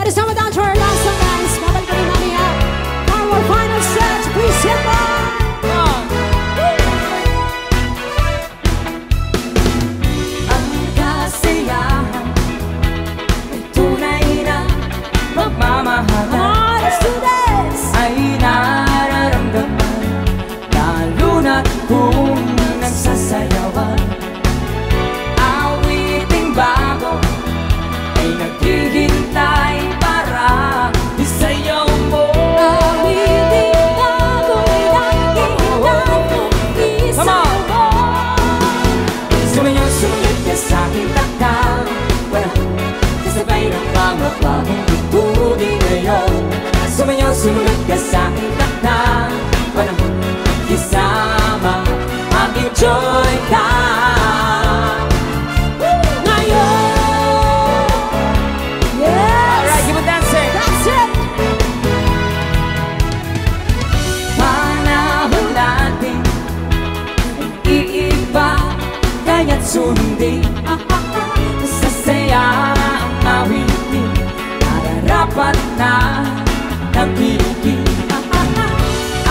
It is time down to our last song, guys. Babalik kami mamaya. For our final stretch, please hit by. Ang kasiyahan ay tunay na pagmamahalan. Let's do this! Ay nararamdaman, lalo na't kung nagsasayawan. Awiting bago ay naghihintay para isayaw mo. Awiting bago ay naghihintay kung isayaw mo. Sumayaw, sumunod ka sa aking takdang, kasabay ng mga bagong tugtugin ngayon. Sumayaw, sumunod ka sa aking takdang, panahon makisama, mag-enjoy ka ngayon. Yes! Alright, keep on dancing. That's it! Panahon natin iiba, kaya't sundin masasaya ang awitin, nararapat na ng kilig.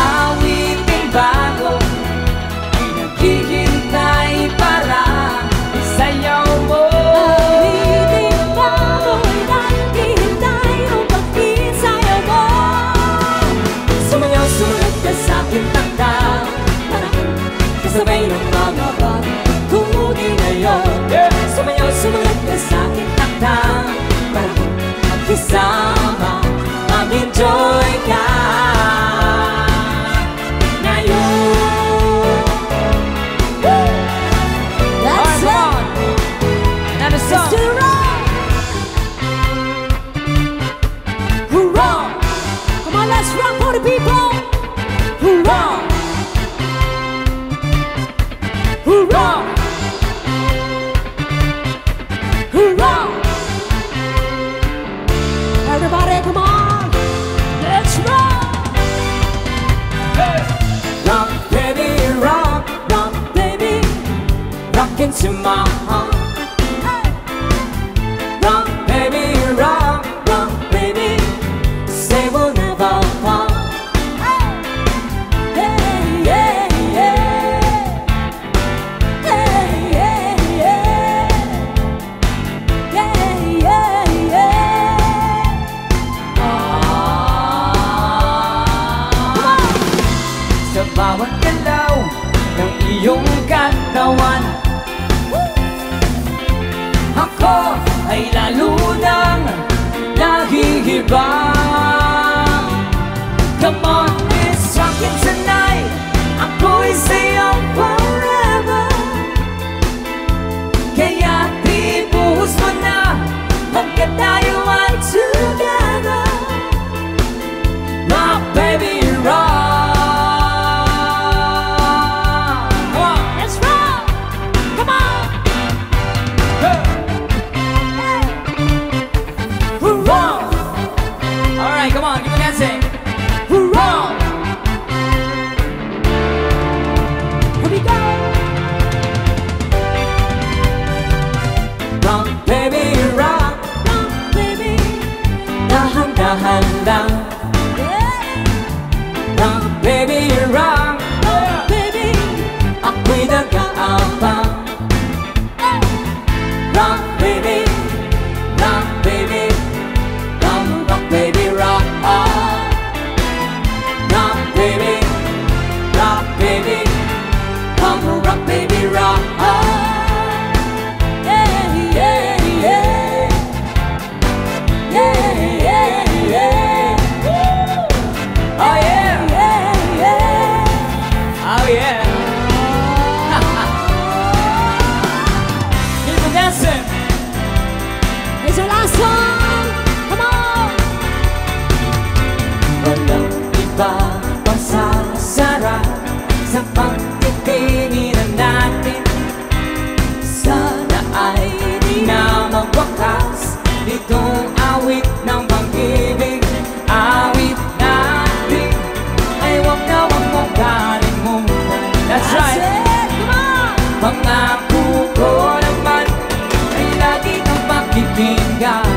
Awiting bago ay naghihintay para isayaw mo. Awiting bago ay naghihintay upang isayaw mo. Sumayaw, sumunod ka sa aking takdang, kasabay ng mga bagong tugtugin ngayon. Sumayaw, sumunod ka sa aking takdang, magkisama, mag-enjoy ka ngayon. That's it! Another Let's song. do the rock! Hurrah! Come on, let's rock for the people! Hurrah! Hurrah! Hurrah! Everybody, come on! Let's rock! Rock, baby, rock, rock, baby, rock into my heart. Rock, baby, rock, rock, baby, say we'll never part. Hey, yeah, yeah. Hey, yeah, yeah. Yeah, yeah, yeah. Come on! Sa bawat galaw ng iyong katawan, ako ay lalo nang nahihibang. Come on, it's rockin' tonight, ako'y sa'yo forever. Kaya di buhos mo na, hanggat tayo ay together. Rock, baby, rock. Let's rock! Come on! Hurrah! Alright, come on, keep on dancing. Hurrah! Here we go! Rock, baby, rock. Rock, baby! Dahan-dahan lang. Yeah! Rock, baby, rock. Rock, baby! Ako'y nag-aabang. Rock, baby, rock, baby. Come, rock, baby, rock. Rock, baby, rock, baby. Come, rock, baby, rock. Yeah, yeah, yeah! Yeah, yeah, yeah! Oh yeah, Yeah, yeah! oh yeah. Keep on dancing. It's our last one! Come on! Walang iba pang sasarap sa pagtitinginan natin. Sana ay di na magwakas ditong awit ng pag-ibig. Awit natin ay wag na wag mong kalimutan. That's right. it! Come on! Pangako ko naman ay lagi kang pakikinggan.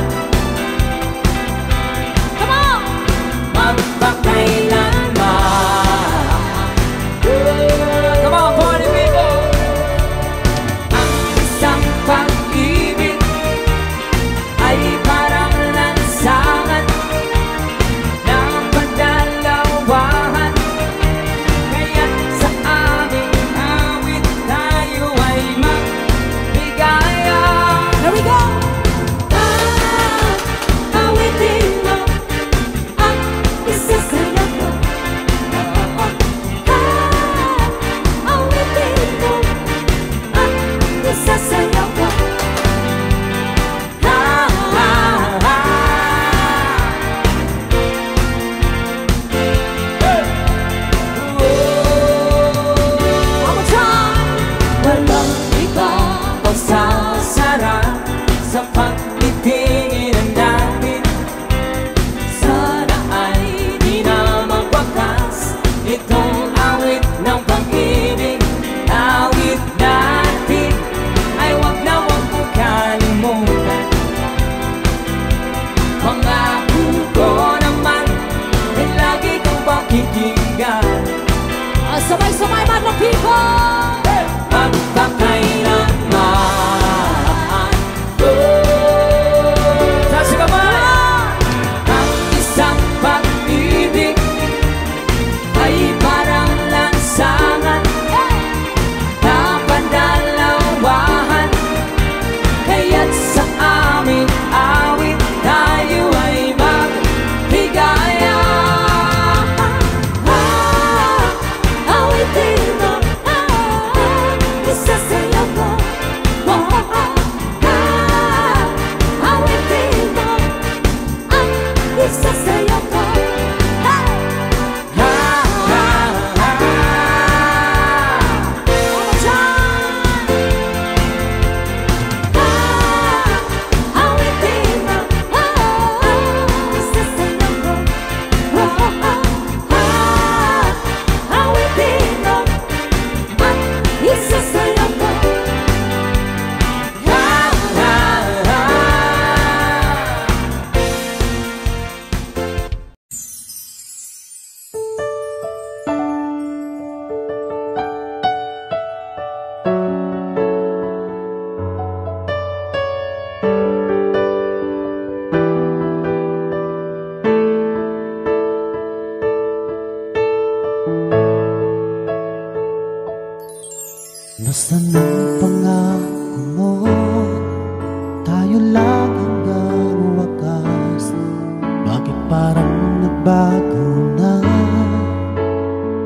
nagbago na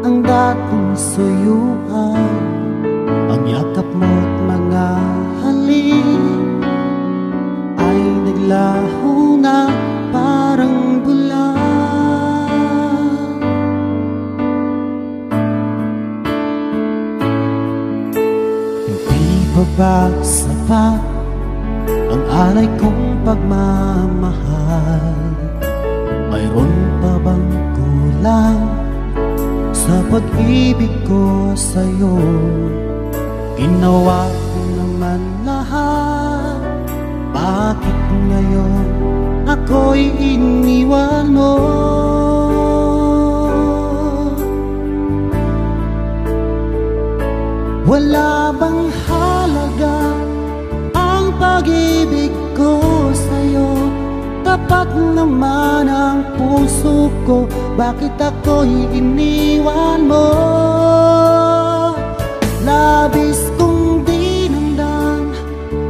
ang dating suyuan, ang yakap mo't mga halik ay naglaho na parang bula. Hindi pa ba sapat ang alay kong pagmamahal? Mayroon pa bang kulang sa pag-ibig ko sa'yo? Ginawa ko naman lahat, bakit ngayon ako'y iniwan mo? Wala bang halaga ang pag-ibig ko sa'yo? Tapat naman ang puso ko, bakit ako'y iniwan mo? Labis kong dinamdam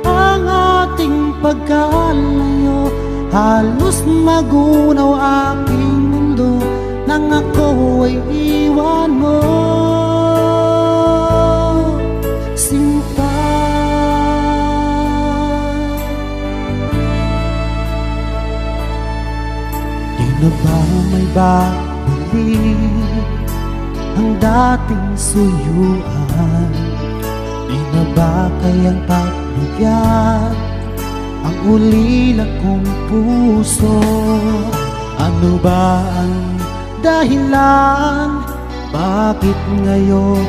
ang ating pagkalayo, halos magunaw aking mundo nang ako ay iwan mo. Sinta, di na ba may babalik ang dating suyuan? Di na ba kayang pagbigyan ang ulila kong puso? Ano ba ang dahilan? Bakit ngayon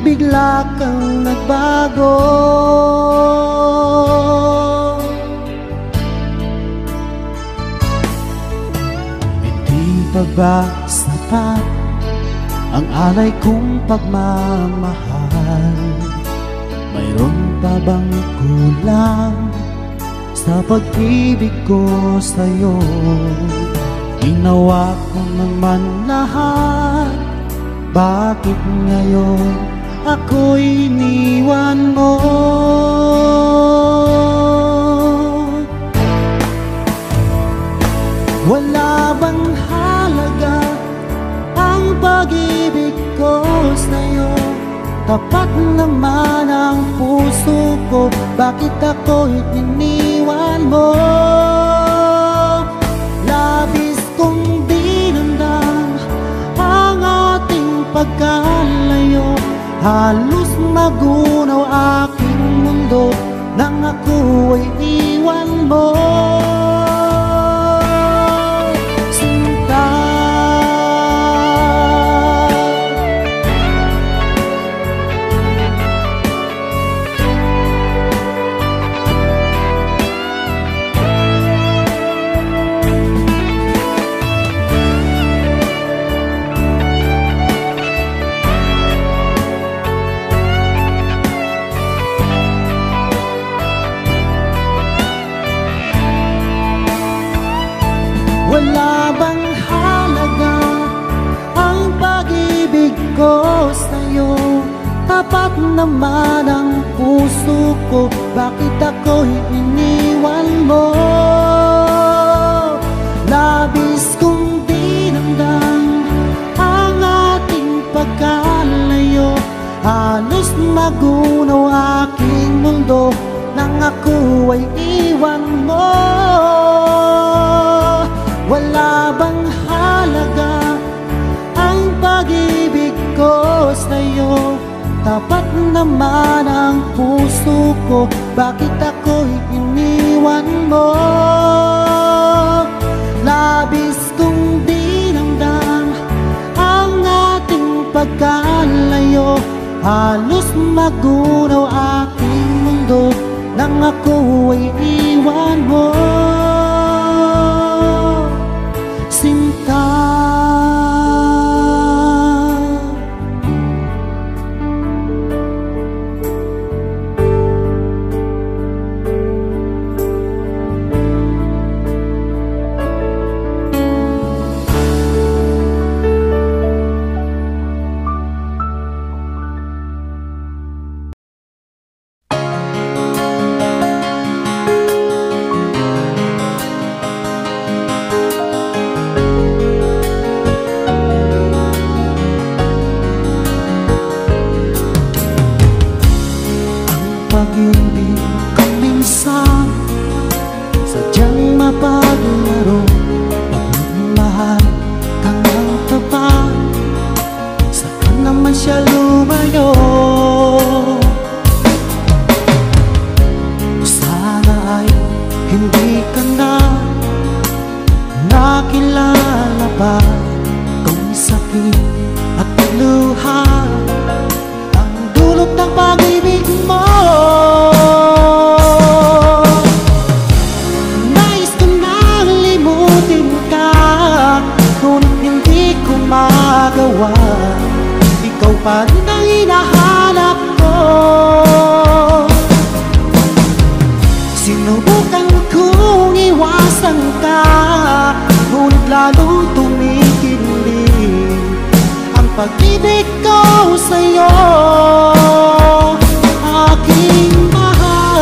bigla kang nagbago? Hindi pa ba sapat ang alay kong pagmamahal? Mayroon pa bang kulang sa pag-ibig ko sa'yo? Ginawa ko naman lahat, bakit ngayon ako'y iniwan mo? Wala bang halaga ang pag-ibig ko sa'yo? Tapat naman ang puso ko, bakit ako'y iniwan mo? Labis kong dinamdam ang ating pagkalayo, halos magunaw aking mundo nang ako ay iwan mo. Sinta, wala bang halaga ang pag-ibig ko sa'yo? Tapat naman ang puso ko, bakit ako'y iniwan mo? Labis kong dinamdam ang ating pagkalayo, halos magunaw aking mundo nang ako ay iwan mo. Wala bang halaga ang pag-ibig ko sa'yo? Tapat naman ang puso ko, bakit ako'y iniwan mo? Labis kong dinamdam ang ating pagkalayo, halos magunaw aking mundo nang ako ay iwan mo. Sinta, ba kung sakit at luha ang dulot ng pag-ibig mo? Nais ko nang limutin ka, ngunit hindi ko magawa. Ikaw pa rin ang hinahanap ko. Sinubukan kong iwasan ka, ngunit lalong tumitindi ang pag-ibig ko sa'yo, aking mahal.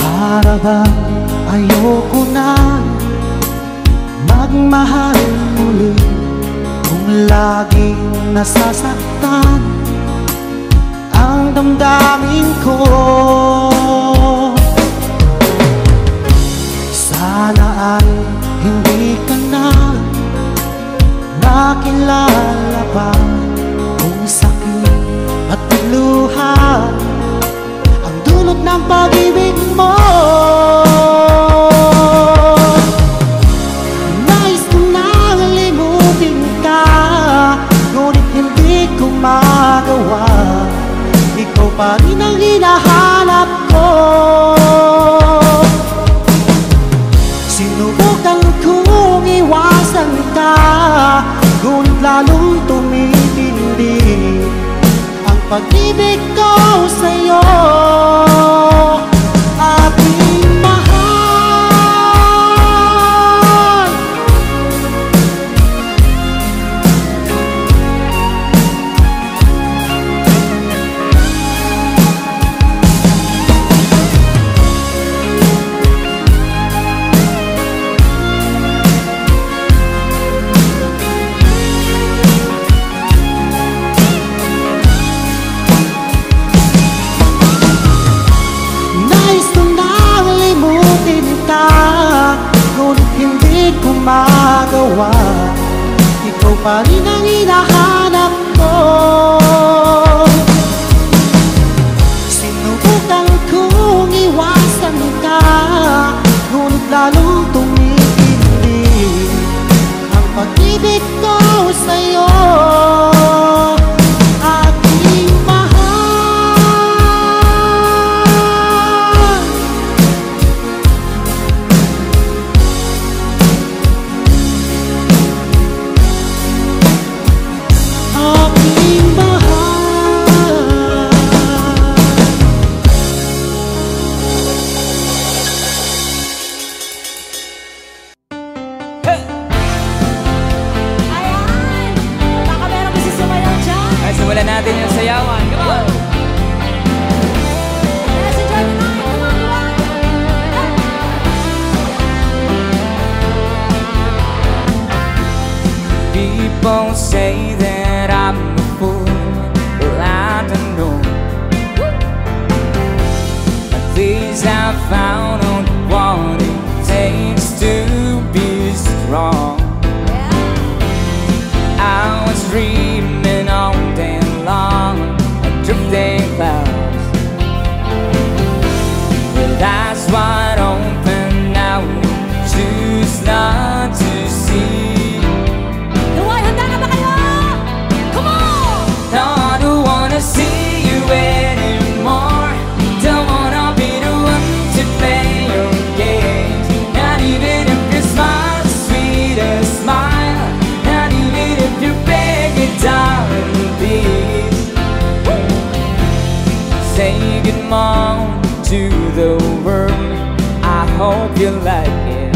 Para bang ayoko na magmahal muli kung laging nasasaktan ang damdamin ko? Sana ay hindi ka na nakilala pa kung sakit at luha ang dulot ng pag-ibig mo. Nais ko nang limutin ka, ngunit hindi ko magawa. Ikaw pa rin ang hinahanap ko. Sinubukan kong iwasan ka, ngunit lalong tumitindi ang pag-ibig ko sa'yo, aking mahal. Ngunit hindi ko magawa. Ikaw pa rin ang hinahanap ko. Sinubukan kong iwasan ka, ngunit lalong tumitindi ang pag-ibig ko sa'yo, aking mahal. Aking mahal. Ayan! Baka meron kasi sumayaw dyan. Ay, simulan natin yung sayawan. Come on! Yes, enjoy the night. Come on, come on. People say that I'm a fool, well I don't know. At least I found out what it takes to be strong. I was dreaming all day long, drifting clouds with eyes wide open. I would choose not to see. Luway, handa na ba kayo? Come on! No, I don't wanna see you anymore. Don't wanna be the one to play your games. Not even if you smile the sweetest smile. Not even if you beg it, darling, please. Say good morning to the world. I hope you like it.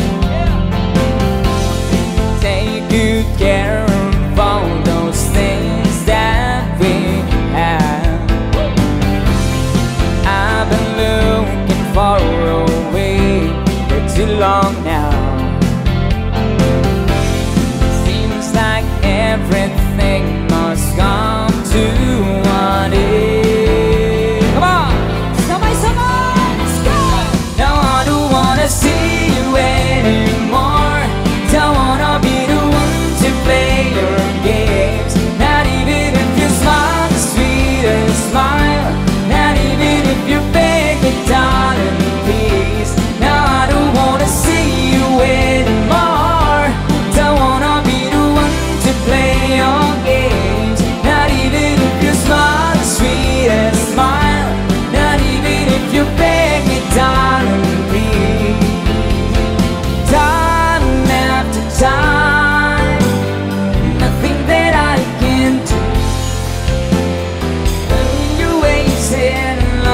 Take good care of all those things that we have. I've been looking for a way for too long now. Seems like everything must come to an end. Come on! Sabay-sabay! Let's go! No, I don't wanna see you anymore. Don't wanna be the one to play your games. Not even if you smile the sweetest smile. Not even if you beg it, darling,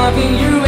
loving you